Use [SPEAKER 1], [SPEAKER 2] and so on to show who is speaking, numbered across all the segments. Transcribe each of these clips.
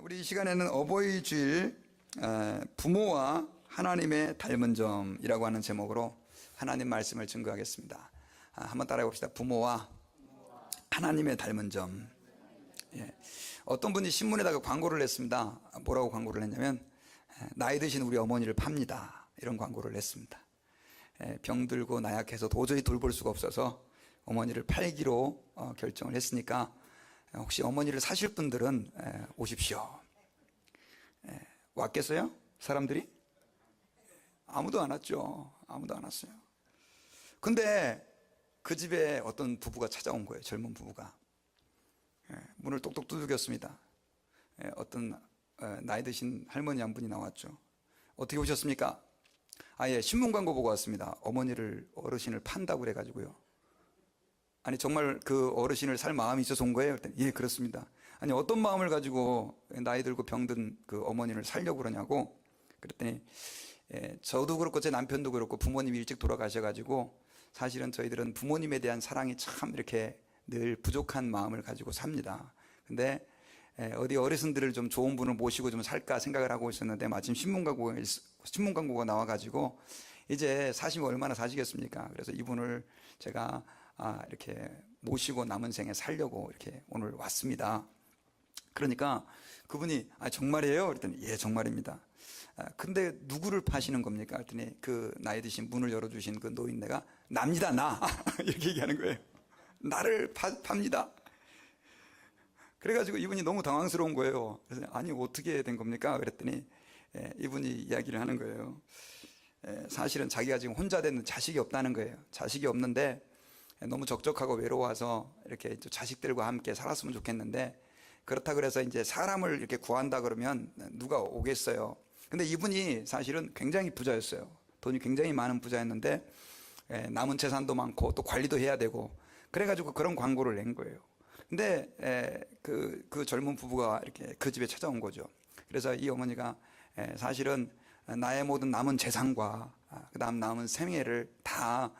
[SPEAKER 1] 우리 이 시간에는 어버이 주일 부모와 하나님의 닮은 점이라고 하는 제목으로 하나님 말씀을 증거하겠습니다. 한번 따라해 봅시다. 부모와 하나님의 닮은 점. 예. 어떤 분이 신문에다가 광고를 냈습니다. 뭐라고 광고를 했냐면 나이 드신 우리 어머니를 팝니다, 이런 광고를 냈습니다. 병들고 나약해서 도저히 돌볼 수가 없어서 어머니를 팔기로 결정을 했으니까 혹시 어머니를 사실 분들은 오십시오. 왔겠어요? 사람들이? 아무도 안 왔죠. 아무도 안 왔어요. 근데 그 집에 어떤 부부가 찾아온 거예요. 젊은 부부가. 문을 똑똑 두들겼습니다. 어떤 나이 드신 할머니 한 분이 나왔죠. 어떻게 오셨습니까? 예, 신문 광고 보고 왔습니다. 어르신을 판다고 그래가지고요. 아니, 정말 그 어르신을 살 마음이 있어서 온 거예요? 그랬더니, 예, 그렇습니다. 아니, 어떤 마음을 가지고 나이 들고 병든 그 어머니를 살려고 그러냐고. 그랬더니, 저도 그렇고 제 남편도 그렇고 부모님이 일찍 돌아가셔가지고 사실은 저희들은 부모님에 대한 사랑이 참 이렇게 늘 부족한 마음을 가지고 삽니다. 근데 어디 어르신들을 좀 좋은 분을 모시고 좀 살까 생각을 하고 있었는데 마침 신문 광고가 나와가지고 이제 사시면 얼마나 사시겠습니까? 그래서 이분을 제가 이렇게 모시고 남은 생에 살려고 이렇게 오늘 왔습니다. 그러니까 그분이 정말이에요? 그랬더니 예, 정말입니다. 근데 누구를 파시는 겁니까? 그랬더니 그 나이 드신 문을 열어주신 그 노인네가 납니다, 나. 이렇게 얘기하는 거예요. 나를 팝니다. 그래가지고 이분이 너무 당황스러운 거예요. 그래서 아니, 어떻게 된 겁니까? 그랬더니 이분이 이야기를 하는 거예요. 사실은 자기가 지금 혼자 되는 자식이 없다는 거예요. 자식이 없는데 너무 적적하고 외로워서 이렇게 자식들과 함께 살았으면 좋겠는데, 그렇다 그래서 이제 사람을 이렇게 구한다 그러면 누가 오겠어요. 근데 이분이 사실은 굉장히 부자였어요. 돈이 굉장히 많은 부자였는데 남은 재산도 많고 또 관리도 해야 되고, 그래가지고 그런 광고를 낸 거예요. 근데 그 젊은 부부가 이렇게 그 집에 찾아온 거죠. 그래서 이 어머니가 사실은 나의 모든 남은 재산과 그다음 남은 생애를 다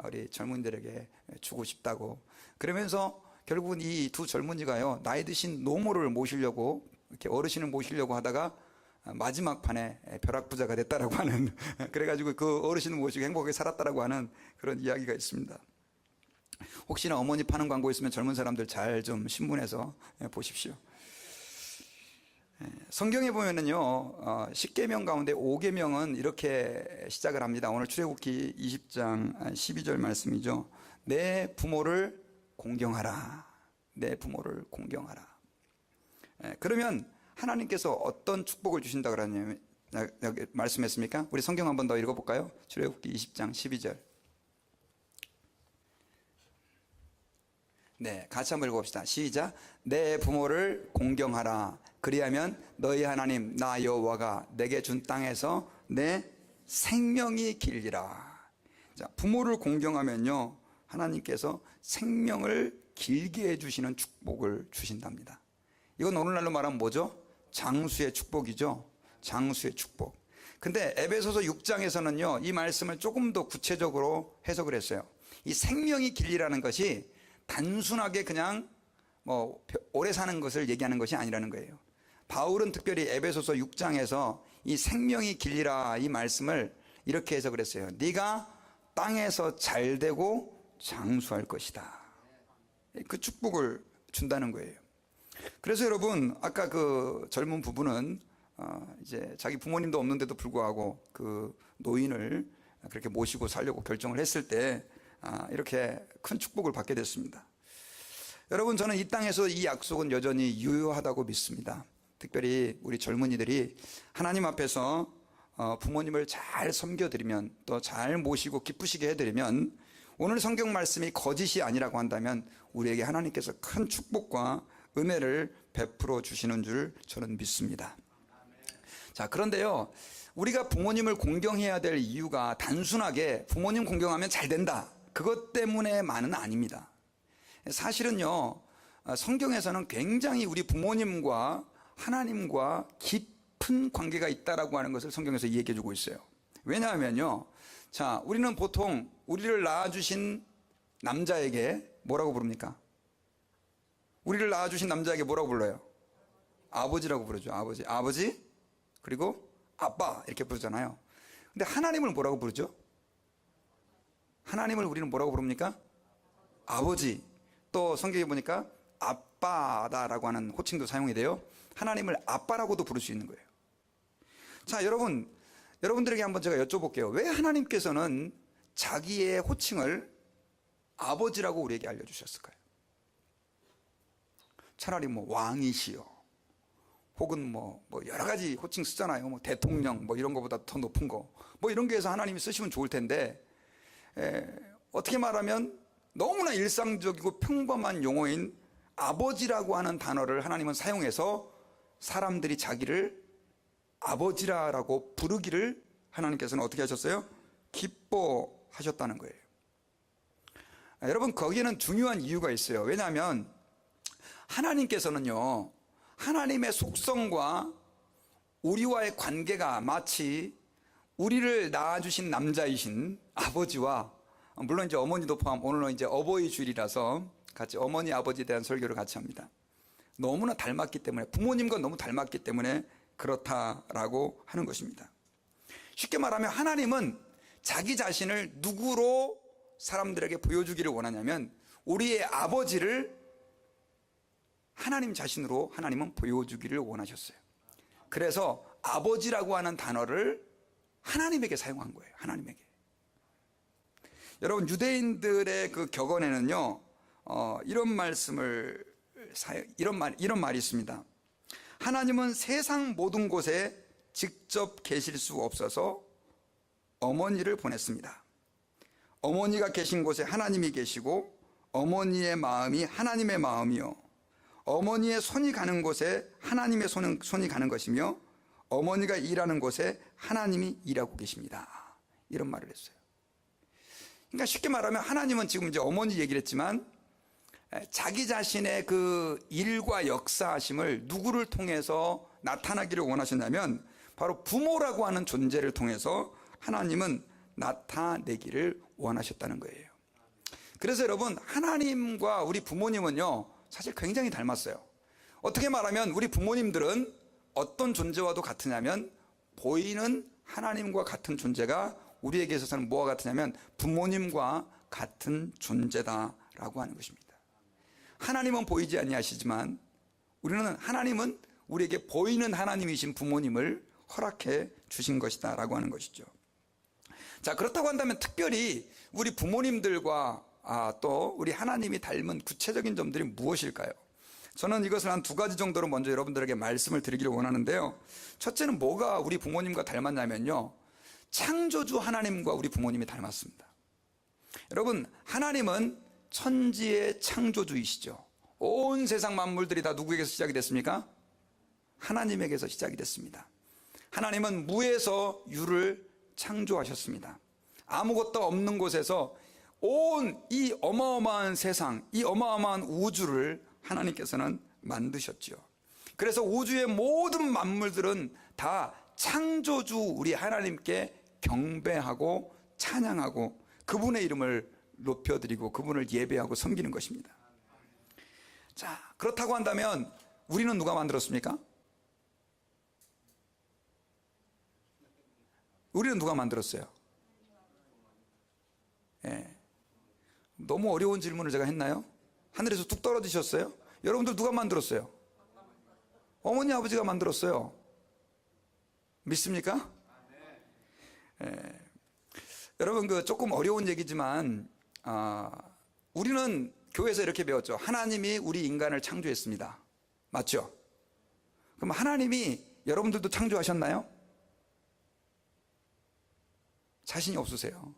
[SPEAKER 1] 우리 젊은이들에게 주고 싶다고. 그러면서 결국은 이 두 젊은이가요, 나이 드신 노모를 모시려고, 이렇게 어르신을 모시려고 하다가 마지막 판에 벼락부자가 됐다라고 하는, 그래가지고 그 어르신을 모시고 행복하게 살았다라고 하는 그런 이야기가 있습니다. 혹시나 어머니 파는 광고 있으면 젊은 사람들 잘 좀 신문에서 보십시오. 성경에 보면은요, 10계명 가운데 5계명은 이렇게 시작을 합니다. 오늘 출애굽기 20장 12절 말씀이죠. 내 부모를 공경하라. 내 부모를 공경하라. 그러면 하나님께서 어떤 축복을 주신다 그러냐면, 말씀했습니까? 우리 성경 한 번 더 읽어볼까요? 출애굽기 20장 12절. 네, 같이 한번 읽어봅시다. 시작. 내 부모를 공경하라. 그리하면 너희 하나님 나 여호와가 내게 준 땅에서 내 생명이 길리라. 자, 부모를 공경하면요, 하나님께서 생명을 길게 해주시는 축복을 주신답니다. 이건 오늘날로 말하면 뭐죠? 장수의 축복이죠. 장수의 축복. 근데 에베소서 6장에서는요, 이 말씀을 조금 더 구체적으로 해석을 했어요. 이 생명이 길리라는 것이 단순하게 그냥 오래 사는 것을 얘기하는 것이 아니라는 거예요. 바울은 특별히 에베소서 6장에서 이 생명이 길리라 이 말씀을 이렇게 해석을 했어요. 네가 땅에서 잘되고 장수할 것이다. 그 축복을 준다는 거예요. 그래서 여러분, 아까 그 젊은 부부는 이제 자기 부모님도 없는데도 불구하고 그 노인을 그렇게 모시고 살려고 결정을 했을 때 이렇게 큰 축복을 받게 됐습니다. 여러분, 저는 이 땅에서 이 약속은 여전히 유효하다고 믿습니다. 특별히 우리 젊은이들이 하나님 앞에서 부모님을 잘 섬겨드리면, 또 잘 모시고 기쁘시게 해드리면, 오늘 성경 말씀이 거짓이 아니라고 한다면 우리에게 하나님께서 큰 축복과 은혜를 베풀어 주시는 줄 저는 믿습니다. 자, 그런데요, 우리가 부모님을 공경해야 될 이유가 단순하게 부모님 공경하면 잘 된다, 그것 때문에만은 아닙니다. 사실은요, 성경에서는 굉장히 우리 부모님과 하나님과 깊은 관계가 있다라고 하는 것을 성경에서 얘기해 주고 있어요. 왜냐하면요, 자, 우리는 보통 우리를 낳아주신 남자에게 뭐라고 부릅니까? 우리를 낳아주신 남자에게 뭐라고 불러요? 아버지라고 부르죠. 아버지 그리고 아빠 이렇게 부르잖아요. 근데 하나님을 뭐라고 부르죠? 하나님을 우리는 뭐라고 부릅니까? 아버지. 또 성경에 보니까 아빠다라고 하는 호칭도 사용이 돼요. 하나님을 아빠라고도 부를 수 있는 거예요. 자, 여러분들에게 한번 제가 여쭤볼게요. 왜 하나님께서는 자기의 호칭을 아버지라고 우리에게 알려주셨을까요? 차라리 뭐 왕이시여, 혹은 뭐 여러 가지 호칭 쓰잖아요. 뭐 대통령 뭐 이런 거보다 더 높은 거, 뭐 이런 게 해서 하나님이 쓰시면 좋을 텐데, 어떻게 말하면 너무나 일상적이고 평범한 용어인 아버지라고 하는 단어를 하나님은 사용해서 사람들이 자기를 아버지라고 부르기를 하나님께서는 어떻게 하셨어요? 기뻐하셨다는 거예요. 여러분, 거기에는 중요한 이유가 있어요. 왜냐하면 하나님께서는요, 하나님의 속성과 우리와의 관계가 마치 우리를 낳아주신 남자이신 아버지와, 물론 이제 어머니도 포함, 오늘은 이제 어버이 주일이라서 같이 어머니 아버지에 대한 설교를 같이 합니다. 너무나 닮았기 때문에, 부모님과 너무 닮았기 때문에 그렇다라고 하는 것입니다. 쉽게 말하면 하나님은 자기 자신을 누구로 사람들에게 보여주기를 원하냐면 우리의 아버지를 하나님 자신으로 하나님은 보여주기를 원하셨어요. 그래서 아버지라고 하는 단어를 하나님에게 사용한 거예요. 하나님에게. 여러분, 유대인들의 그 격언에는요, 이런 말이 있습니다. 하나님은 세상 모든 곳에 직접 계실 수 없어서 어머니를 보냈습니다. 어머니가 계신 곳에 하나님이 계시고 어머니의 마음이 하나님의 마음이요, 어머니의 손이 가는 곳에 하나님의 손이 가는 것이며 어머니가 일하는 곳에 하나님이 일하고 계십니다. 이런 말을 했어요. 그러니까 쉽게 말하면 하나님은 지금 이제 어머니 얘기를 했지만 자기 자신의 그 일과 역사하심을 누구를 통해서 나타나기를 원하셨냐면 바로 부모라고 하는 존재를 통해서 하나님은 나타내기를 원하셨다는 거예요. 그래서 여러분, 하나님과 우리 부모님은요 사실 굉장히 닮았어요. 어떻게 말하면 우리 부모님들은 어떤 존재와도 같으냐면 보이는 하나님과 같은 존재가 우리에게 있어서는 뭐와 같으냐면 부모님과 같은 존재다라고 하는 것입니다. 하나님은 보이지 아니하시지만 하나님은 우리에게 보이는 하나님이신 부모님을 허락해 주신 것이다 라고 하는 것이죠. 자, 그렇다고 한다면 특별히 우리 부모님들과 또 우리 하나님이 닮은 구체적인 점들이 무엇일까요? 저는 이것을 한 2가지 정도로 먼저 여러분들에게 말씀을 드리기를 원하는데요. 첫째는 뭐가 우리 부모님과 닮았냐면요, 창조주 하나님과 우리 부모님이 닮았습니다. 여러분, 하나님은 천지의 창조주이시죠. 온 세상 만물들이 다 누구에게서 시작이 됐습니까? 하나님에게서 시작이 됐습니다. 하나님은 무에서 유를 창조하셨습니다. 아무것도 없는 곳에서 온 이 어마어마한 세상, 이 어마어마한 우주를 하나님께서는 만드셨죠. 그래서 우주의 모든 만물들은 다 창조주 우리 하나님께 경배하고 찬양하고 그분의 이름을 높여드리고 그분을 예배하고 섬기는 것입니다. 자, 그렇다고 한다면 우리는 누가 만들었습니까? 우리는 누가 만들었어요? 너무 어려운 질문을 제가 했나요? 하늘에서 뚝 떨어지셨어요? 여러분들 누가 만들었어요? 어머니 아버지가 만들었어요. 믿습니까? 여러분, 그 조금 어려운 얘기지만 우리는 교회에서 이렇게 배웠죠. 하나님이 우리 인간을 창조했습니다. 맞죠? 그럼 하나님이 여러분들도 창조하셨나요? 자신이 없으세요.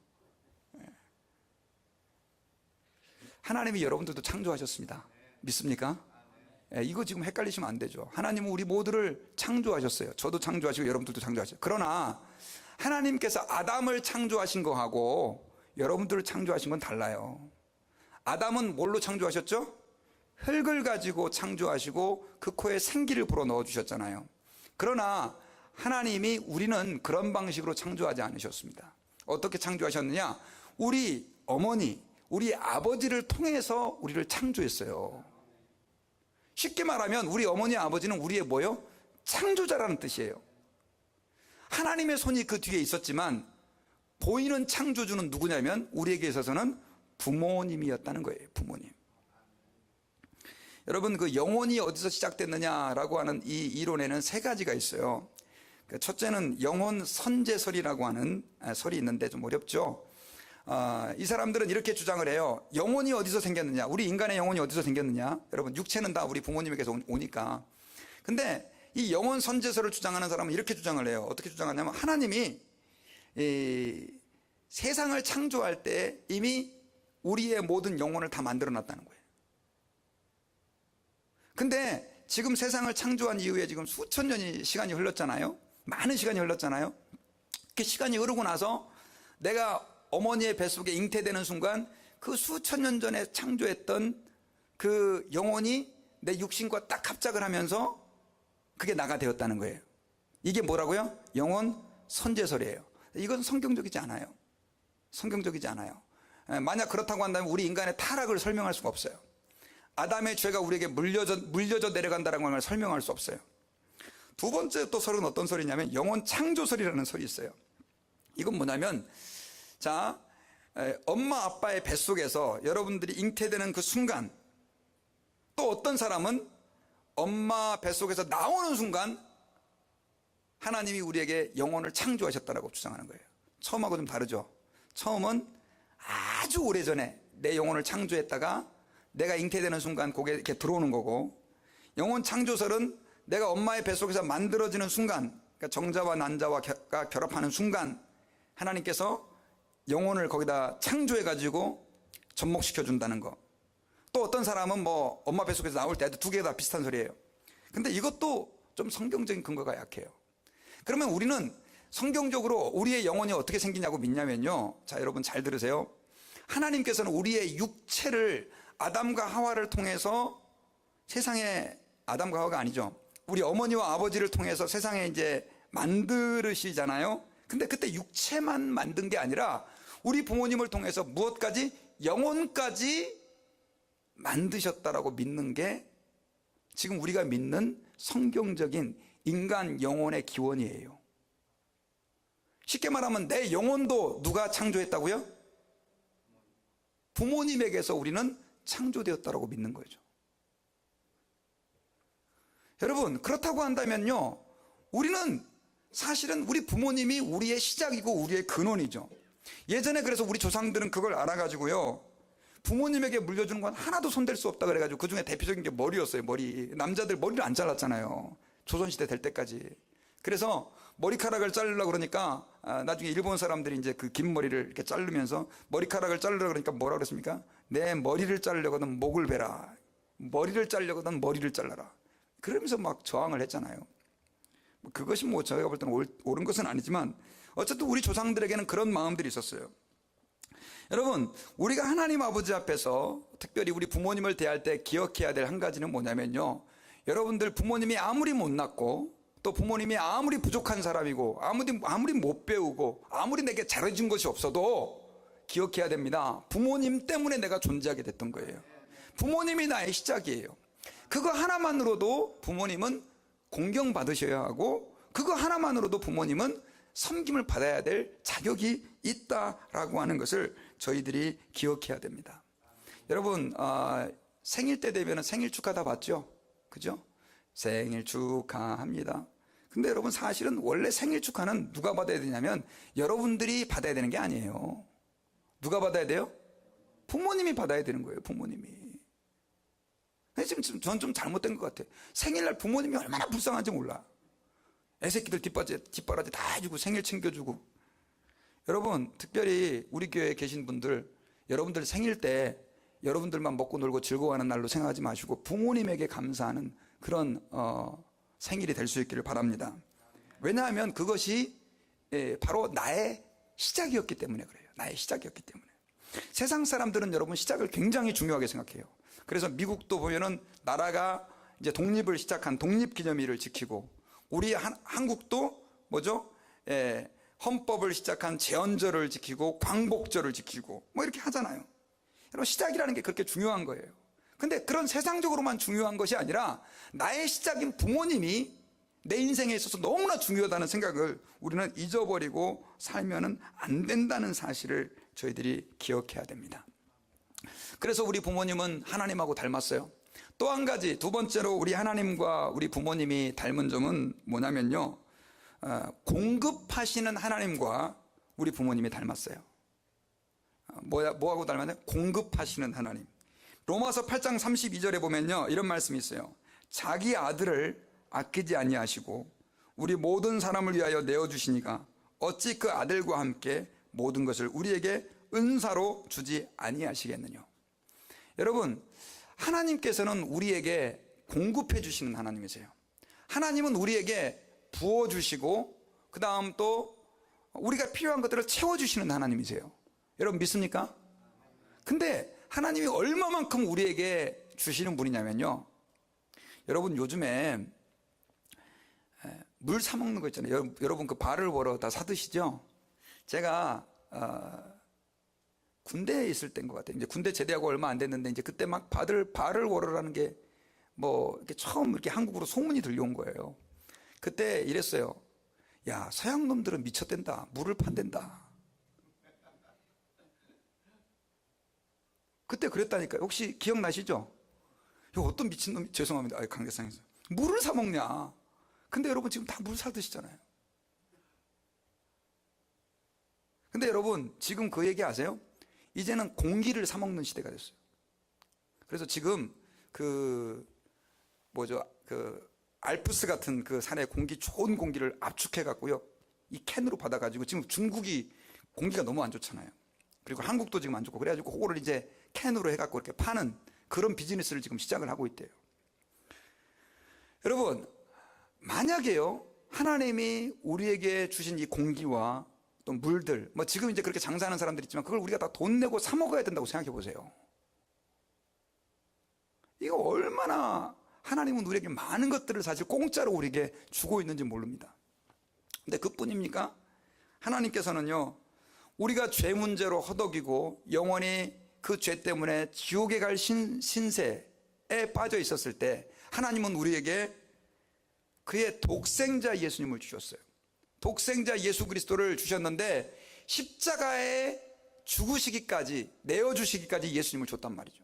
[SPEAKER 1] 하나님이 여러분들도 창조하셨습니다. 믿습니까? 이거 지금 헷갈리시면 안 되죠. 하나님은 우리 모두를 창조하셨어요. 저도 창조하시고 여러분들도 창조하셨어요. 그러나 하나님께서 아담을 창조하신 거하고 여러분들을 창조하신 건 달라요. 아담은 뭘로 창조하셨죠? 흙을 가지고 창조하시고 그 코에 생기를 불어 넣어주셨잖아요. 그러나 하나님이 우리는 그런 방식으로 창조하지 않으셨습니다. 어떻게 창조하셨느냐? 우리 어머니, 우리 아버지를 통해서 우리를 창조했어요. 쉽게 말하면 우리 어머니 아버지는 우리의 뭐요? 창조자라는 뜻이에요. 하나님의 손이 그 뒤에 있었지만 보이는 창조주는 누구냐면 우리에게 있어서는 부모님이었다는 거예요. 부모님. 여러분, 그 영혼이 어디서 시작됐느냐라고 하는 이 이론에는 세 가지가 있어요. 첫째는 영혼 선제설이라고 하는 설이 있는데 좀 어렵죠. 이 사람들은 이렇게 주장을 해요. 영혼이 어디서 생겼느냐, 우리 인간의 영혼이 어디서 생겼느냐. 여러분, 육체는 다 우리 부모님에게서 오니까. 근데 이 영혼 선제설을 주장하는 사람은 이렇게 주장을 해요. 어떻게 주장하냐면 하나님이 세상을 창조할 때 이미 우리의 모든 영혼을 다 만들어 놨다는 거예요. 근데 지금 세상을 창조한 이후에 지금 수천 년이 시간이 흘렀잖아요. 많은 시간이 흘렀잖아요. 그 시간이 흐르고 나서 내가 어머니의 뱃속에 잉태되는 순간 그 수천 년 전에 창조했던 그 영혼이 내 육신과 딱 합작을 하면서 그게 나가 되었다는 거예요. 이게 뭐라고요? 영혼 선제설이에요. 이건 성경적이지 않아요. 성경적이지 않아요. 만약 그렇다고 한다면 우리 인간의 타락을 설명할 수가 없어요. 아담의 죄가 우리에게 물려져 내려간다는 걸 설명할 수 없어요. 두 번째 또 설은 어떤 설이냐면 영혼 창조설이라는 설이 있어요. 이건 뭐냐면, 자, 엄마 아빠의 뱃속에서 여러분들이 잉태되는 그 순간, 또 어떤 사람은 엄마 뱃속에서 나오는 순간 하나님이 우리에게 영혼을 창조하셨다라고 주장하는 거예요. 처음하고 좀 다르죠. 처음은 아주 오래전에 내 영혼을 창조했다가 내가 잉태되는 순간 그게 이렇게 들어오는 거고, 영혼 창조설은 내가 엄마의 뱃속에서 만들어지는 순간, 그러니까 정자와 난자와 결합하는 순간 하나님께서 영혼을 거기다 창조해가지고 접목시켜 준다는 거. 또 어떤 사람은 뭐 엄마 뱃속에서 나올 때 두 개 다 비슷한 소리예요. 근데 이것도 좀 성경적인 근거가 약해요. 그러면 우리는 성경적으로 우리의 영혼이 어떻게 생기냐고 믿냐면요, 자, 여러분 잘 들으세요. 하나님께서는 우리의 육체를 아담과 하와를 통해서 세상에, 아담과 하와가 아니죠, 우리 어머니와 아버지를 통해서 세상에 이제 만들으시잖아요. 근데 그때 육체만 만든 게 아니라 우리 부모님을 통해서 무엇까지? 영혼까지 만드셨다라고 믿는 게 지금 우리가 믿는 성경적인 인간 영혼의 기원이에요. 쉽게 말하면 내 영혼도 누가 창조했다고요? 부모님에게서 우리는 창조되었다라고 믿는 거죠. 여러분, 그렇다고 한다면요, 우리는 사실은 우리 부모님이 우리의 시작이고 우리의 근원이죠. 예전에 그래서 우리 조상들은 그걸 알아가지고요, 부모님에게 물려주는 건 하나도 손댈 수 없다 그래가지고 그 중에 대표적인 게 머리였어요. 머리. 남자들 머리를 안 잘랐잖아요, 조선시대 될 때까지. 그래서 머리카락을 자르려고 그러니까 나중에 일본 사람들이 이제 그 긴 머리를 이렇게 자르면서 머리카락을 자르려고 그러니까 뭐라 그랬습니까? 내 머리를 자르려거든 목을 베라, 머리를 자르려거든 머리를 잘라라, 그러면서 막 저항을 했잖아요. 그것이 뭐 제가 볼 때는 옳은 것은 아니지만 어쨌든 우리 조상들에게는 그런 마음들이 있었어요. 여러분, 우리가 하나님 아버지 앞에서 특별히 우리 부모님을 대할 때 기억해야 될 한 가지는 뭐냐면요, 여러분들 부모님이 아무리 못났고 또 부모님이 아무리 부족한 사람이고 아무리 못 배우고 아무리 내게 잘해준 것이 없어도 기억해야 됩니다. 부모님 때문에 내가 존재하게 됐던 거예요. 부모님이 나의 시작이에요. 그거 하나만으로도 부모님은 공경받으셔야 하고, 그거 하나만으로도 부모님은 섬김을 받아야 될 자격이 있다라고 하는 것을 저희들이 기억해야 됩니다. 여러분, 생일 때 되면 생일 축하 다 받죠? 그죠? 생일 축하합니다. 근데 여러분, 사실은 원래 생일 축하는 누가 받아야 되냐면 여러분들이 받아야 되는 게 아니에요. 누가 받아야 돼요? 부모님이 받아야 되는 거예요. 부모님이. 지금 전 좀 잘못된 것 같아요. 생일날 부모님이 얼마나 불쌍한지 몰라. 애새끼들 뒷바라지 다 해주고 생일 챙겨주고. 여러분, 특별히 우리 교회에 계신 분들, 여러분들 생일 때 여러분들만 먹고 놀고 즐거워하는 날로 생각하지 마시고 부모님에게 감사하는 그런 생일이 될 수 있기를 바랍니다. 왜냐하면 그것이 바로 나의 시작이었기 때문에 그래요. 나의 시작이었기 때문에. 세상 사람들은 여러분 시작을 굉장히 중요하게 생각해요. 그래서 미국도 보면은 나라가 이제 독립을 시작한 독립기념일을 지키고, 우리 한국도 뭐죠? 헌법을 시작한 제헌절을 지키고 광복절을 지키고 뭐 이렇게 하잖아요. 여러분, 시작이라는 게 그렇게 중요한 거예요. 근데 그런 세상적으로만 중요한 것이 아니라 나의 시작인 부모님이 내 인생에 있어서 너무나 중요하다는 생각을 우리는 잊어버리고 살면은 안 된다는 사실을 저희들이 기억해야 됩니다. 그래서 우리 부모님은 하나님하고 닮았어요. 또 한 가지, 두 번째로 우리 하나님과 우리 부모님이 닮은 점은 뭐냐면요, 공급하시는 하나님과 우리 부모님이 닮았어요. 뭐하고 닮았나요? 공급하시는 하나님. 로마서 8장 32절에 보면요, 이런 말씀이 있어요. 자기 아들을 아끼지 아니하시고 우리 모든 사람을 위하여 내어주시니까 어찌 그 아들과 함께 모든 것을 우리에게 은사로 주지 아니하시겠느냐. 여러분, 하나님께서는 우리에게 공급해 주시는 하나님이세요. 하나님은 우리에게 부어주시고 그 다음 또 우리가 필요한 것들을 채워주시는 하나님이세요. 여러분 믿습니까? 근데 하나님이 얼마만큼 우리에게 주시는 분이냐면요, 여러분 요즘에 물 사 먹는 거 있잖아요. 여러분 그 발을 벌어 다 사 드시죠? 제가 군대에 있을 때인 것 같아요. 이제 군대 제대하고 얼마 안 됐는데 이제 그때 막 발을 벌어라는 게 뭐 이렇게 처음 이렇게 한국으로 소문이 들려온 거예요. 그때 이랬어요. 야, 서양 놈들은 미쳤댄다. 물을 판댄다. 그때 그랬다니까요. 혹시 기억나시죠? 어떤 미친놈이, 죄송합니다. 강대상에서 물을 사 먹냐. 근데 여러분 지금 다 물 사 드시잖아요. 근데 여러분 지금 그 얘기 아세요? 이제는 공기를 사 먹는 시대가 됐어요. 그래서 지금 알프스 같은 그 산의 좋은 공기를 압축해 갖고요, 이 캔으로 받아 가지고, 지금 중국이 공기가 너무 안 좋잖아요. 그리고 한국도 지금 안 좋고, 그래가지고 그거를 이제 캔으로 해갖고 이렇게 파는 그런 비즈니스를 지금 시작을 하고 있대요. 여러분, 만약에요, 하나님이 우리에게 주신 이 공기와 또 물들, 뭐 지금 이제 그렇게 장사하는 사람들이 있지만 그걸 우리가 다 돈 내고 사 먹어야 된다고 생각해 보세요. 이거 얼마나 하나님은 우리에게 많은 것들을 사실 공짜로 우리에게 주고 있는지 모릅니다. 근데 그뿐입니까? 하나님께서는요, 우리가 죄 문제로 허덕이고 영원히 그 죄 때문에 지옥에 갈 신세에 빠져 있었을 때 하나님은 우리에게 그의 독생자 예수님을 주셨어요. 독생자 예수 그리스도를 주셨는데 십자가에 죽으시기까지, 내어주시기까지 예수님을 줬단 말이죠.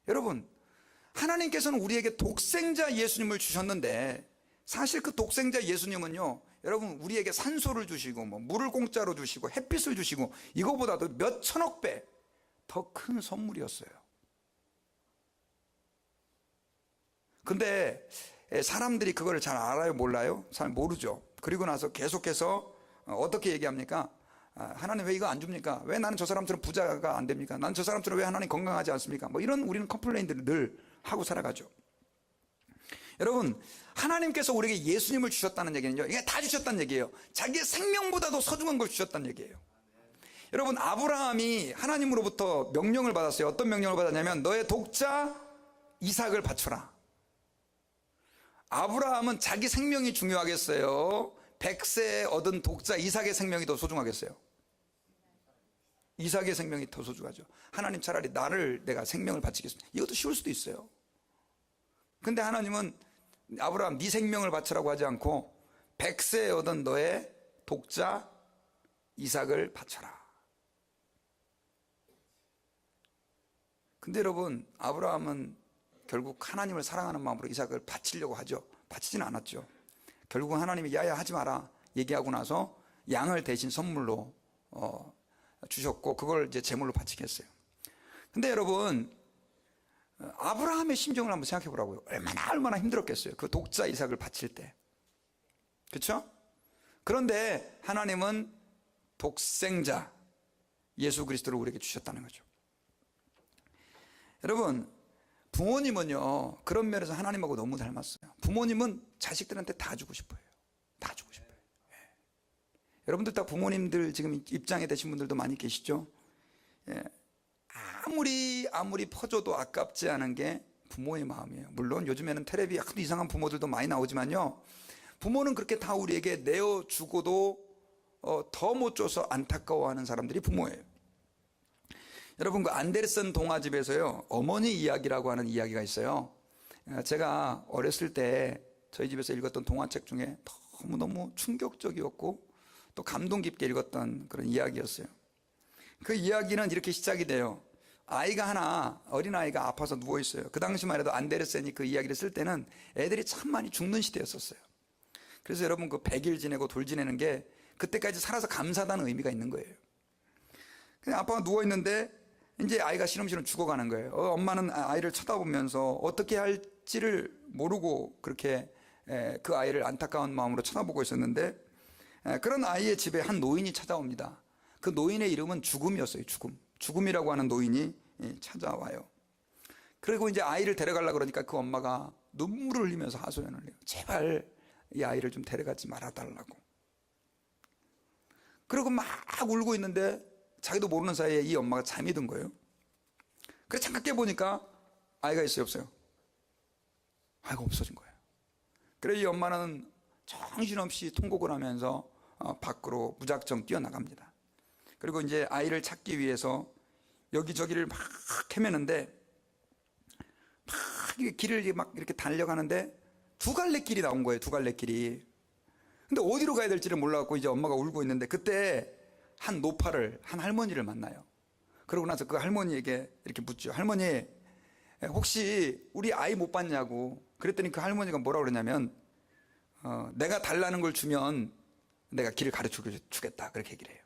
[SPEAKER 1] 여러분, 하나님께서는 우리에게 독생자 예수님을 주셨는데 사실 그 독생자 예수님은요, 여러분 우리에게 산소를 주시고 뭐 물을 공짜로 주시고 햇빛을 주시고 이거보다도 몇 천억 배 더 큰 선물이었어요. 근데 사람들이 그걸 잘 알아요, 몰라요? 잘 모르죠. 그리고 나서 계속해서 어떻게 얘기합니까? 하나님 왜 이거 안 줍니까? 왜 나는 저 사람처럼 부자가 안 됩니까? 나는 저 사람처럼 왜 하나님 건강하지 않습니까? 뭐 이런 우리는 컴플레인들을 늘 하고 살아가죠. 여러분, 하나님께서 우리에게 예수님을 주셨다는 얘기는요, 이게 다 주셨다는 얘기예요. 자기의 생명보다도 소중한 걸 주셨다는 얘기예요. 여러분, 아브라함이 하나님으로부터 명령을 받았어요. 어떤 명령을 받았냐면 너의 독자 이삭을 바쳐라. 아브라함은 자기 생명이 중요하겠어요? 100세에 얻은 독자 이삭의 생명이 더 소중하겠어요? 이삭의 생명이 더 소중하죠. 하나님 차라리 내가 생명을 바치겠습니다. 이것도 쉬울 수도 있어요. 근데 하나님은 아브라함 네 생명을 바치라고 하지 않고 100세에 얻은 너의 독자 이삭을 바쳐라. 근데 여러분, 아브라함은 결국 하나님을 사랑하는 마음으로 이삭을 바치려고 하죠. 바치지는 않았죠. 결국은 하나님이 야야 하지 마라 얘기하고 나서 양을 대신 선물로 주셨고 그걸 이제 제물로 바치게 했어요. 근데 여러분, 아브라함의 심정을 한번 생각해 보라고요. 얼마나 힘들었겠어요. 그 독자 이삭을 바칠 때. 그렇죠? 그런데 하나님은 독생자 예수 그리스도를 우리에게 주셨다는 거죠. 여러분, 부모님은요, 그런 면에서 하나님하고 너무 닮았어요. 부모님은 자식들한테 다 주고 싶어요. 다 주고 싶어요. 예. 여러분들 다 부모님들 지금 입장에 되신 분들도 많이 계시죠? 예. 아무리 퍼줘도 아깝지 않은 게 부모의 마음이에요. 물론 요즘에는 텔레비 아주 이상한 부모들도 많이 나오지만요, 부모는 그렇게 다 우리에게 내어주고도 더 못 줘서 안타까워하는 사람들이 부모예요. 여러분, 그 안데르센 동화집에서요, 어머니 이야기라고 하는 이야기가 있어요. 제가 어렸을 때 저희 집에서 읽었던 동화책 중에 너무너무 충격적이었고 또 감동 깊게 읽었던 그런 이야기였어요. 그 이야기는 이렇게 시작이 돼요. 아이가 하나, 어린아이가 아파서 누워있어요. 그 당시만 해도 안데르센이 그 이야기를 쓸 때는 애들이 참 많이 죽는 시대였었어요. 그래서 여러분, 그 100일 지내고 돌 지내는 게 그때까지 살아서 감사하다는 의미가 있는 거예요. 그냥 아빠가 누워있는데 이제 아이가 시름시름 죽어가는 거예요. 엄마는 아이를 쳐다보면서 어떻게 할지를 모르고 그렇게 그 아이를 안타까운 마음으로 쳐다보고 있었는데, 그런 아이의 집에 한 노인이 찾아옵니다. 그 노인의 이름은 죽음이었어요. 죽음이라고 하는 노인이 찾아와요. 그리고 이제 아이를 데려가려고 그러니까 그 엄마가 눈물을 흘리면서 하소연을 해요. 제발 이 아이를 좀 데려가지 말아달라고. 그리고 막 울고 있는데 자기도 모르는 사이에 이 엄마가 잠이 든 거예요. 그래서 잠깐 깨보니까 아이가 있어요, 없어요? 아이가 없어진 거예요. 그래서 이 엄마는 정신없이 통곡을 하면서 밖으로 무작정 뛰어나갑니다. 그리고 이제 아이를 찾기 위해서 여기저기를 막 헤매는데, 막 길을 막 이렇게 달려가는데 두 갈래 길이 나온 거예요. 두 갈래 길이. 근데 어디로 가야 될지를 몰라갖고 이제 엄마가 울고 있는데, 그때 한 노파를, 한 할머니를 만나요. 그러고 나서 그 할머니에게 이렇게 묻죠. 할머니, 혹시 우리 아이 못 봤냐고. 그랬더니 그 할머니가 뭐라고 그러냐면, 내가 달라는 걸 주면 내가 길을 가르쳐 주겠다, 그렇게 얘기를 해요.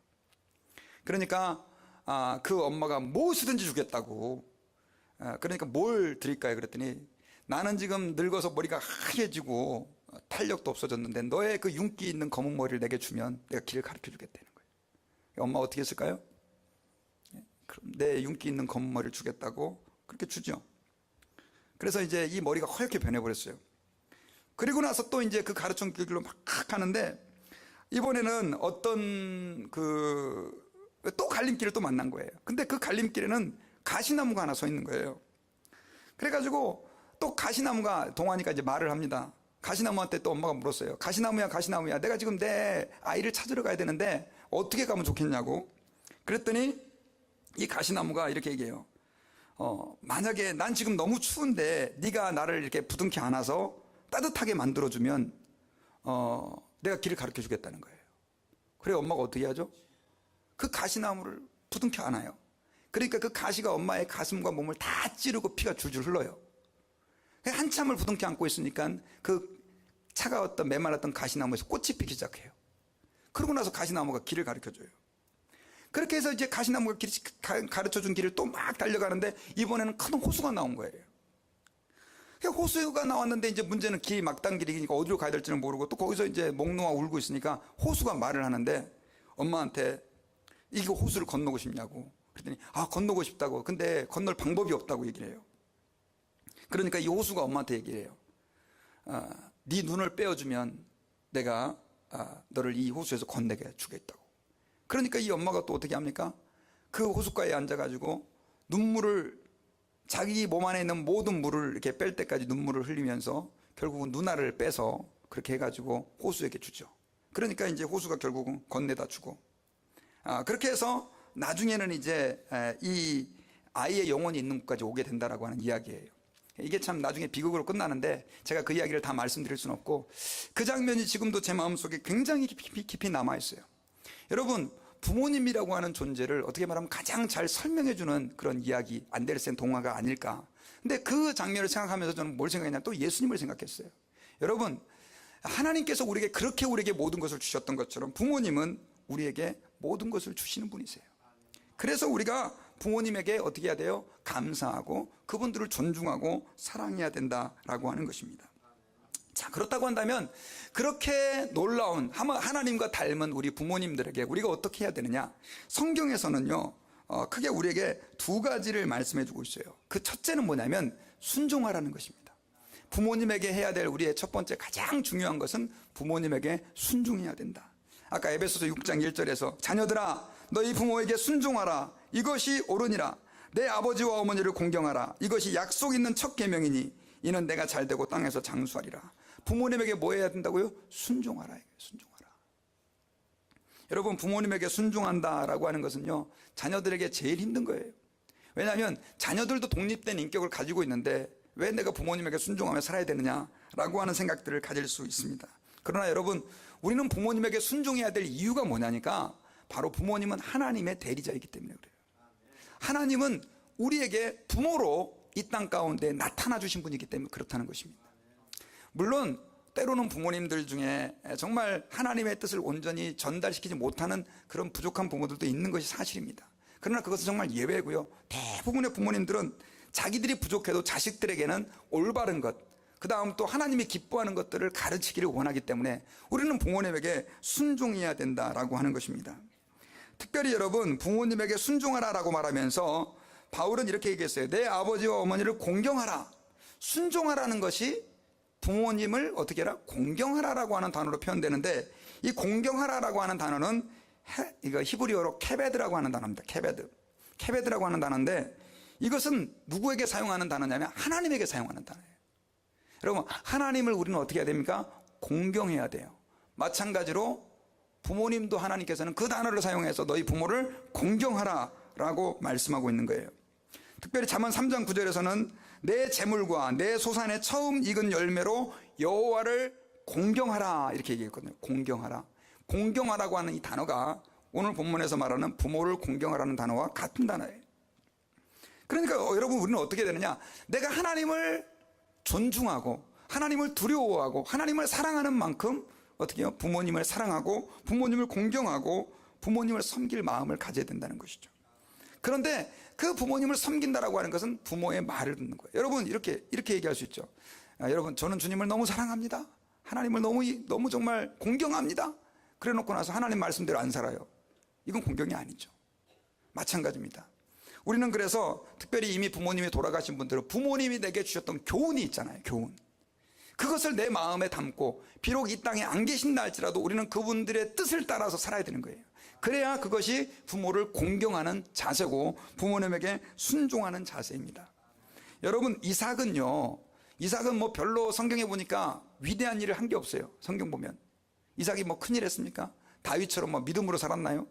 [SPEAKER 1] 그러니까 그 엄마가 무엇이든지 주겠다고. 그러니까 뭘 드릴까요? 그랬더니, 나는 지금 늙어서 머리가 하얘지고 탄력도 없어졌는데 너의 그 윤기 있는 검은 머리를 내게 주면 내가 길을 가르쳐 주겠다는 거예요. 엄마가 어떻게 했을까요? 그럼 내 윤기 있는 검은 머리를 주겠다고 그렇게 주죠. 그래서 이제 이 머리가 허옇게 변해버렸어요. 그리고 나서 또 이제 그 가르쳐 길로 막 가는데, 이번에는 어떤 또 갈림길을 또 만난 거예요. 근데 그 갈림길에는 가시나무가 하나 서 있는 거예요. 그래가지고 또 가시나무가, 동화니까 이제 말을 합니다. 가시나무한테 또 엄마가 물었어요. 가시나무야, 가시나무야, 내가 지금 내 아이를 찾으러 가야 되는데 어떻게 가면 좋겠냐고. 그랬더니 이 가시나무가 이렇게 얘기해요. 만약에 난 지금 너무 추운데 네가 나를 이렇게 부둥켜 안아서 따뜻하게 만들어주면 내가 길을 가르쳐 주겠다는 거예요. 그래 엄마가 어떻게 하죠? 그 가시나무를 부둥켜 안아요. 그러니까 그 가시가 엄마의 가슴과 몸을 다 찌르고 피가 줄줄 흘러요. 한참을 부둥켜 안고 있으니까 그 차가웠던 메말랐던 가시나무에서 꽃이 피기 시작해요. 그러고 나서 가시나무가 길을 가르쳐줘요. 그렇게 해서 이제 가시나무가 가르쳐준 길을 또 막 달려가는데, 이번에는 큰 호수가 나온 거예요. 호수가 나왔는데 이제 문제는 길이 막단 길이니까 어디로 가야 될지는 모르고, 또 거기서 이제 목 놓아 울고 있으니까 호수가 말을 하는데, 엄마한테 이거 호수를 건너고 싶냐고. 그랬더니 건너고 싶다고. 근데 건널 방법이 없다고 얘기를 해요. 그러니까 이 호수가 엄마한테 얘기를 해요. 네 눈을 빼어주면 내가 너를 이 호수에서 건너게 주겠다고. 그러니까 이 엄마가 또 어떻게 합니까? 그 호숫가에 앉아가지고 눈물을, 자기 몸 안에 있는 모든 물을 이렇게 뺄 때까지 눈물을 흘리면서 결국은 눈알을 빼서 그렇게 해가지고 호수에게 주죠. 그러니까 이제 호수가 결국은 건네다 주고, 그렇게 해서 나중에는 이제 이 아이의 영혼이 있는 곳까지 오게 된다라고 하는 이야기예요. 이게 참 나중에 비극으로 끝나는데 제가 그 이야기를 다 말씀드릴 수는 없고, 그 장면이 지금도 제 마음속에 굉장히 깊이 남아있어요. 여러분, 부모님이라고 하는 존재를 어떻게 말하면 가장 잘 설명해주는 그런 이야기, 안데르센 동화가 아닐까. 근데 그 장면을 생각하면서 저는 뭘 생각했냐면 또 예수님을 생각했어요. 여러분, 하나님께서 그렇게 우리에게 모든 것을 주셨던 것처럼 부모님은 우리에게 모든 것을 주시는 분이세요. 그래서 우리가 부모님에게 어떻게 해야 돼요? 감사하고 그분들을 존중하고 사랑해야 된다라고 하는 것입니다. 자, 그렇다고 한다면 그렇게 놀라운 하나님과 닮은 우리 부모님들에게 우리가 어떻게 해야 되느냐? 성경에서는요, 크게 우리에게 두 가지를 말씀해 주고 있어요. 그 첫째는 뭐냐면 순종하라는 것입니다. 부모님에게 해야 될 우리의 첫 번째 가장 중요한 것은 부모님에게 순종해야 된다. 아까 에베소서 6장 1절에서 자녀들아 너희 부모에게 순종하라, 이것이 옳으니라. 내 아버지와 어머니를 공경하라, 이것이 약속 있는 첫 계명이니 이는 내가 잘되고 땅에서 장수하리라. 부모님에게 뭐 해야 된다고요? 순종하라. 순종하라. 여러분, 부모님에게 순종한다라고 하는 것은요, 자녀들에게 제일 힘든 거예요. 왜냐하면 자녀들도 독립된 인격을 가지고 있는데 왜 내가 부모님에게 순종하며 살아야 되느냐라고 하는 생각들을 가질 수 있습니다. 그러나 여러분, 우리는 부모님에게 순종해야 될 이유가 뭐냐니까 바로 부모님은 하나님의 대리자이기 때문에 그래요. 하나님은 우리에게 부모로 이 땅 가운데 나타나 주신 분이기 때문에 그렇다는 것입니다. 물론 때로는 부모님들 중에 정말 하나님의 뜻을 온전히 전달시키지 못하는 그런 부족한 부모들도 있는 것이 사실입니다. 그러나 그것은 정말 예외고요. 대부분의 부모님들은 자기들이 부족해도 자식들에게는 올바른 것, 그 다음 또 하나님이 기뻐하는 것들을 가르치기를 원하기 때문에 우리는 부모님에게 순종해야 된다라고 하는 것입니다. 특별히 여러분, 부모님에게 순종하라라고 말하면서 바울은 이렇게 얘기했어요. 내 아버지와 어머니를 공경하라. 순종하라는 것이 부모님을 어떻게 해라? 공경하라라고 하는 단어로 표현되는데, 이 공경하라라고 하는 단어는 이거 히브리어로 케베드라고 하는 단어입니다. 케베드라고 하는 단어인데, 이것은 누구에게 사용하는 단어냐면 하나님에게 사용하는 단어예요. 여러분, 하나님을 우리는 어떻게 해야 됩니까? 공경해야 돼요. 마찬가지로 부모님도 하나님께서는 그 단어를 사용해서 너희 부모를 공경하라라고 말씀하고 있는 거예요. 특별히 잠언 3장 9절에서는 내 재물과 내 소산의 처음 익은 열매로 여호와를 공경하라 이렇게 얘기했거든요. 공경하라. 공경하라고 하는 이 단어가 오늘 본문에서 말하는 부모를 공경하라는 단어와 같은 단어예요. 그러니까 여러분, 우리는 어떻게 되느냐? 내가 하나님을 존중하고 하나님을 두려워하고 하나님을 사랑하는 만큼 어떻게 해요? 부모님을 사랑하고 부모님을 공경하고 부모님을 섬길 마음을 가져야 된다는 것이죠. 그런데 그 부모님을 섬긴다라고 하는 것은 부모의 말을 듣는 거예요. 여러분, 이렇게 얘기할 수 있죠. 여러분, 저는 주님을 너무 사랑합니다. 하나님을 너무 정말 공경합니다. 그래 놓고 나서 하나님 말씀대로 안 살아요. 이건 공경이 아니죠. 마찬가지입니다. 우리는 그래서 특별히 이미 부모님이 돌아가신 분들은 부모님이 내게 주셨던 교훈이 있잖아요. 교훈. 그것을 내 마음에 담고 비록 이 땅에 안 계신다 할지라도 우리는 그분들의 뜻을 따라서 살아야 되는 거예요. 그래야 그것이 부모를 공경하는 자세고 부모님에게 순종하는 자세입니다. 여러분, 이삭은 뭐 별로 성경에 보니까 위대한 일을 한 게 없어요. 성경 보면 이삭이 뭐 큰일 했습니까? 다윗처럼 뭐 믿음으로 살았나요?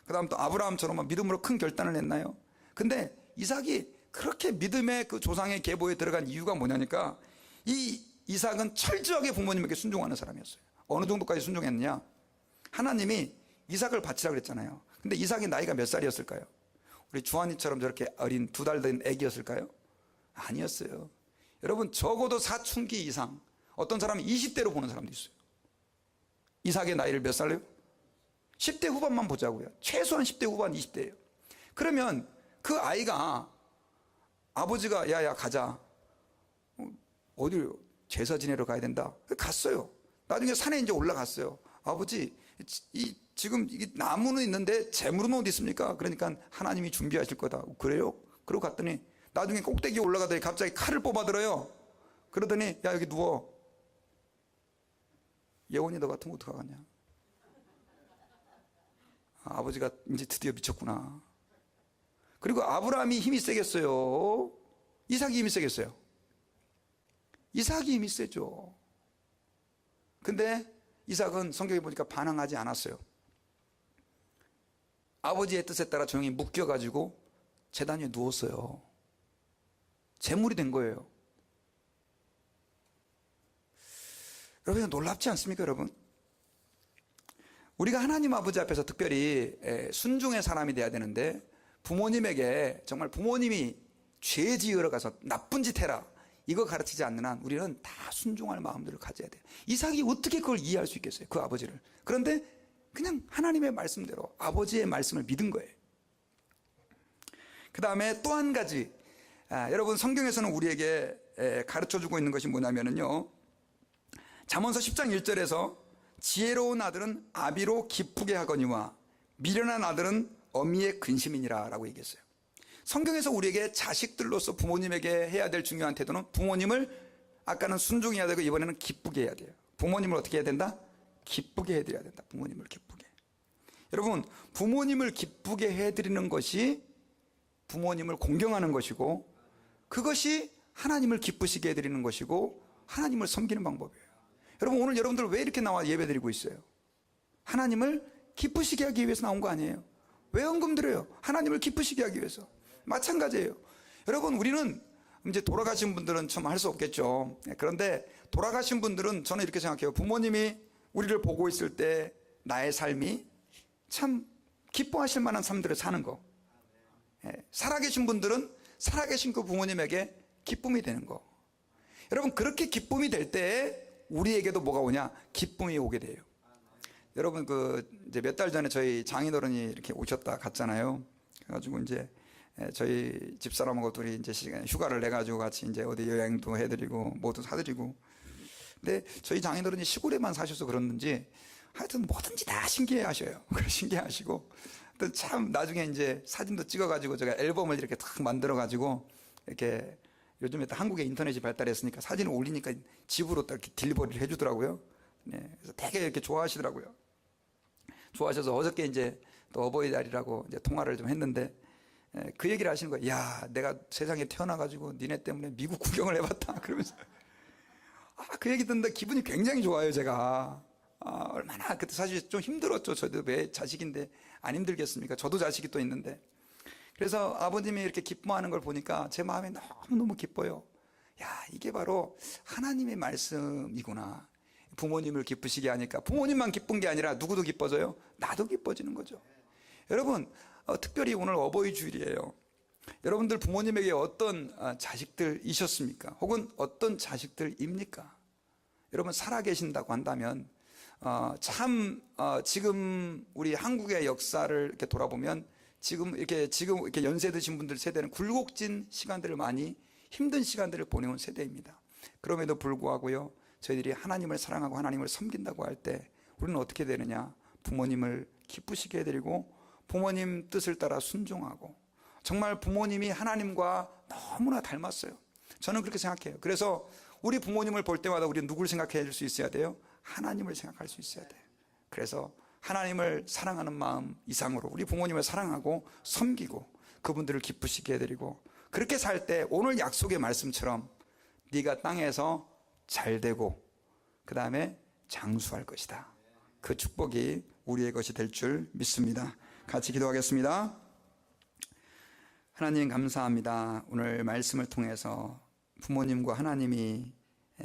[SPEAKER 1] 그 다음 또 아브라함처럼 뭐 믿음으로 큰 결단을 했나요? 근데 이삭이 그렇게 믿음의 그 조상의 계보에 들어간 이유가 뭐냐니까 이 이삭은 철저하게 부모님에게 순종하는 사람이었어요. 어느 정도까지 순종했느냐? 하나님이 이삭을 바치라 그랬잖아요. 근데 이삭이 나이가 몇 살이었을까요? 우리 주한이처럼 저렇게 어린 2달 된 애기였을까요? 아니었어요. 여러분, 적어도 사춘기 이상, 어떤 사람은 20대로 보는 사람도 있어요. 이삭의 나이를 몇 살로요? 10대 후반만 보자고요. 최소한 10대 후반, 20대예요. 그러면 그 아이가 아버지가 야야 가자, 어디로 제사 지내러 가야 된다. 갔어요. 나중에 산에 이제 올라갔어요. 아버지, 지금 이 나무는 있는데 재물은 어디 있습니까? 그러니까 하나님이 준비하실 거다. 그래요? 그러고 갔더니 나중에 꼭대기에 올라가더니 갑자기 칼을 뽑아들어요. 그러더니 야, 여기 누워. 예원이 너 같으면 어떡하겠냐? 아버지가 이제 드디어 미쳤구나. 그리고 아브라함이 힘이 세겠어요? 이삭이 힘이 세겠어요? 이삭이 힘이 세죠. 근데 이삭은 성경에 보니까 반항하지 않았어요. 아버지의 뜻에 따라 조용히 묶여가지고 제단 위에 누웠어요. 제물이 된 거예요. 여러분, 놀랍지 않습니까, 여러분? 우리가 하나님 아버지 앞에서 특별히 순종의 사람이 돼야 되는데, 부모님에게 정말 부모님이 죄 지으러 가서 나쁜 짓 해라, 이거 가르치지 않는 한 우리는 다 순종할 마음들을 가져야 돼요. 이삭이 어떻게 그걸 이해할 수 있겠어요, 그 아버지를. 그런데 그냥 하나님의 말씀대로 아버지의 말씀을 믿은 거예요. 그 다음에 또 한 가지, 여러분, 성경에서는 우리에게 가르쳐주고 있는 것이 뭐냐면요, 잠언서 10장 1절에서 지혜로운 아들은 아비로 기쁘게 하거니와 미련한 아들은 어미의 근심이니라 라고 얘기했어요. 성경에서 우리에게 자식들로서 부모님에게 해야 될 중요한 태도는 부모님을 아까는 순종해야 되고 이번에는 기쁘게 해야 돼요. 부모님을 어떻게 해야 된다? 기쁘게 해드려야 된다. 부모님을 기쁘게. 여러분, 부모님을 기쁘게 해드리는 것이 부모님을 공경하는 것이고, 그것이 하나님을 기쁘시게 해드리는 것이고 하나님을 섬기는 방법이에요. 여러분, 오늘 여러분들 왜 이렇게 나와 예배드리고 있어요? 하나님을 기쁘시게 하기 위해서 나온 거 아니에요? 왜 헌금 드려요? 하나님을 기쁘시게 하기 위해서. 마찬가지예요. 여러분, 우리는 이제 돌아가신 분들은 참 할 수 없겠죠. 그런데 돌아가신 분들은 저는 이렇게 생각해요. 부모님이 우리를 보고 있을 때 나의 삶이 참 기뻐하실 만한 삶들을 사는 거. 살아계신 분들은 살아계신 그 부모님에게 기쁨이 되는 거. 여러분, 그렇게 기쁨이 될 때에 우리에게도 뭐가 오냐? 기쁨이 오게 돼요. 여러분, 이제 몇 달 전에 저희 장인어른이 이렇게 오셨다 갔잖아요. 그래가지고 이제 저희 집사람하고 둘이 이제 휴가를 내가지고 같이 이제 어디 여행도 해드리고 뭐도 사드리고. 근데 저희 장인어른이 시골에만 사셔서 그랬는지 하여튼 뭐든지 다 신기해 하셔요. 신기해 하시고. 또 참 나중에 이제 사진도 찍어가지고 제가 앨범을 이렇게 탁 만들어가지고 이렇게 요즘에 또 한국의 인터넷이 발달했으니까 사진을 올리니까 집으로 또 이렇게 딜리버리를 해주더라고요. 네, 그래서 되게 이렇게 좋아하시더라고요. 좋아하셔서 어저께 이제 또 어버이날이라고 이제 통화를 좀 했는데 그 얘기를 하시는 거예요. 야, 내가 세상에 태어나가지고 니네 때문에 미국 구경을 해봤다. 그러면서 그 얘기 듣는데 기분이 굉장히 좋아요, 제가. 얼마나 그때 사실 좀 힘들었죠. 저도 왜 자식인데 안 힘들겠습니까? 저도 자식이 또 있는데. 그래서 아버님이 이렇게 기뻐하는 걸 보니까 제 마음이 너무너무 기뻐요. 야, 이게 바로 하나님의 말씀이구나. 부모님을 기쁘시게 하니까 부모님만 기쁜 게 아니라 누구도 기뻐져요? 나도 기뻐지는 거죠. 여러분, 특별히 오늘 어버이 주일이에요. 여러분들 부모님에게 어떤 자식들이셨습니까? 혹은 어떤 자식들입니까? 여러분, 살아계신다고 한다면 지금 우리 한국의 역사를 이렇게 돌아보면 지금 이렇게 연세 드신 분들 세대는 굴곡진 시간들을 많이 힘든 시간들을 보내온 세대입니다. 그럼에도 불구하고요, 저희들이 하나님을 사랑하고 하나님을 섬긴다고 할 때 우리는 어떻게 되느냐? 부모님을 기쁘시게 해드리고 부모님 뜻을 따라 순종하고, 정말 부모님이 하나님과 너무나 닮았어요. 저는 그렇게 생각해요. 그래서 우리 부모님을 볼 때마다 우리는 누구를 생각해 줄 수 있어야 돼요? 하나님을 생각할 수 있어야 돼요. 그래서 하나님을 사랑하는 마음 이상으로 우리 부모님을 사랑하고 섬기고 그분들을 기쁘시게 해드리고, 그렇게 살 때 오늘 약속의 말씀처럼 네가 땅에서 잘 되고 그 다음에 장수할 것이다. 그 축복이 우리의 것이 될 줄 믿습니다. 같이 기도하겠습니다. 하나님, 감사합니다. 오늘 말씀을 통해서 부모님과 하나님이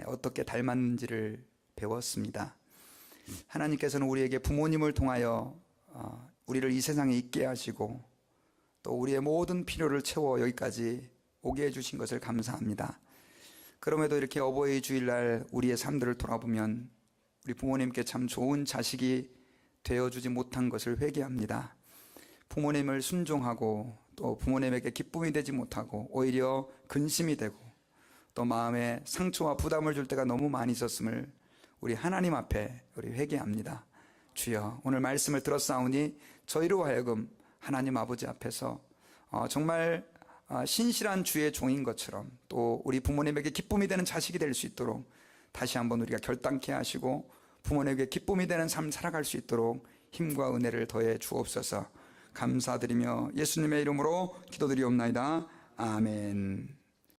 [SPEAKER 1] 어떻게 닮았는지를 배웠습니다. 하나님께서는 우리에게 부모님을 통하여 우리를 이 세상에 있게 하시고 또 우리의 모든 필요를 채워 여기까지 오게 해주신 것을 감사합니다. 그럼에도 이렇게 어버이 주일날 우리의 삶들을 돌아보면 우리 부모님께 참 좋은 자식이 되어주지 못한 것을 회개합니다. 부모님을 순종하고 또 부모님에게 기쁨이 되지 못하고 오히려 근심이 되고 또 마음에 상처와 부담을 줄 때가 너무 많이 있었음을 우리 하나님 앞에 우리 회개합니다. 주여, 오늘 말씀을 들었사오니 저희로 하여금 하나님 아버지 앞에서 정말 신실한 주의 종인 것처럼 또 우리 부모님에게 기쁨이 되는 자식이 될 수 있도록 다시 한번 우리가 결단케 하시고 부모님에게 기쁨이 되는 삶 살아갈 수 있도록 힘과 은혜를 더해 주옵소서. 감사드리며 예수님의 이름으로 기도드리옵나이다. 아멘.